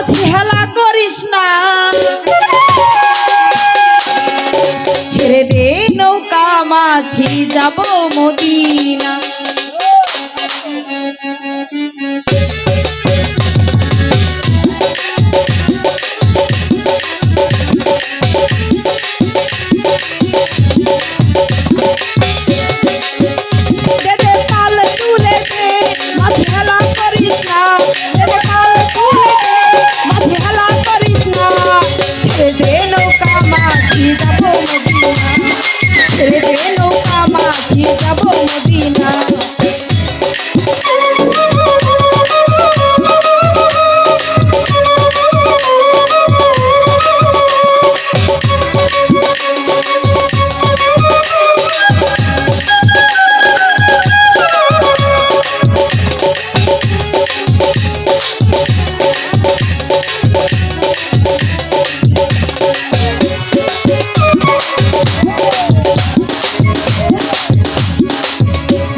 মাঝি হেলা করিস না, ছেড়ে দে নৌকা মাঝি যাব মদিনা।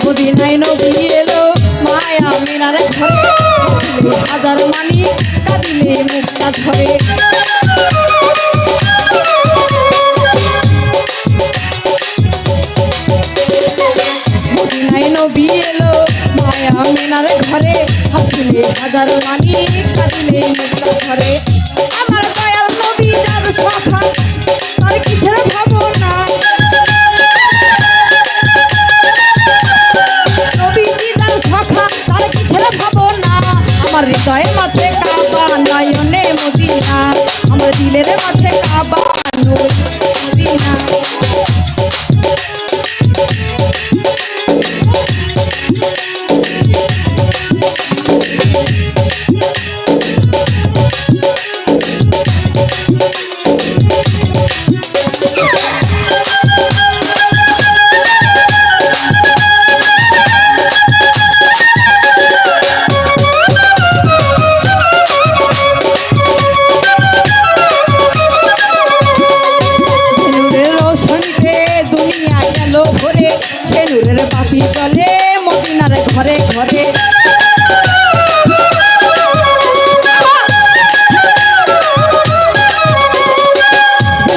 মদিনায় নবী এলো মায়া মিনার ঘরে, হাজার মানি কাঁদিলে মুক্তা ঝরে। মদিনায় নবী এলো মায়া মিনার ঘরে, হাসিলে হাজার মানি কাঁদিলে মুক্তা ঝরে। আমার দয়াল নবী যার সখা তার কিসের ভাবনা, আমার হৃদয়ের মাঝে কাবা নয়নে মদিনা, আমার দিলের মাঝে কাবা মদিনা। সে নূরের পাপি চলে মদিনার ঘরে ঘরে।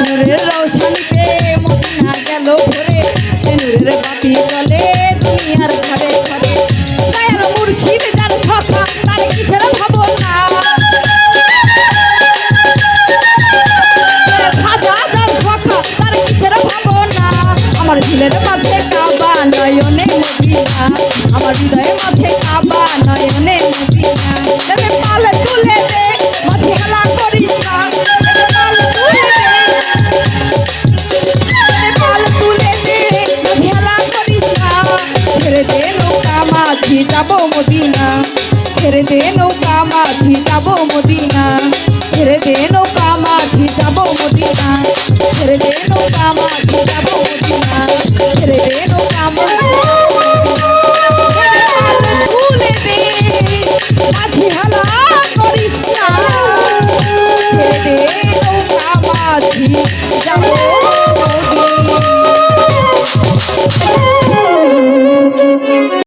নূরের রৌশনীতে মদিনা গেল ভরে, সে নূরের পাপি চলে দুনিয়ার ঘরে ঘরে। দয়াল মুর্শিদ যার সখা তার কিসের ভাবনা, খাজা যার সখা তার কিসের ভাবনা। আমার দিলের মাঝে কাবা নয়নে মদিনা, আমার হৃদয়ের মাঝে কাবা নয়নে মদিনা। তবে পাল তুলে দে মাঝে হেলা করিস না, পাল তুলে দে, পাল তুলে দে মাঝে হেলা করিস না। ছেড়ে দে নৌকা মাঝি যাব মদিনা, ছেড়ে দে নৌকা মাঝি যাব মদিনা, ছেড়ে দে নৌকা মাঝি যাব মদিনা।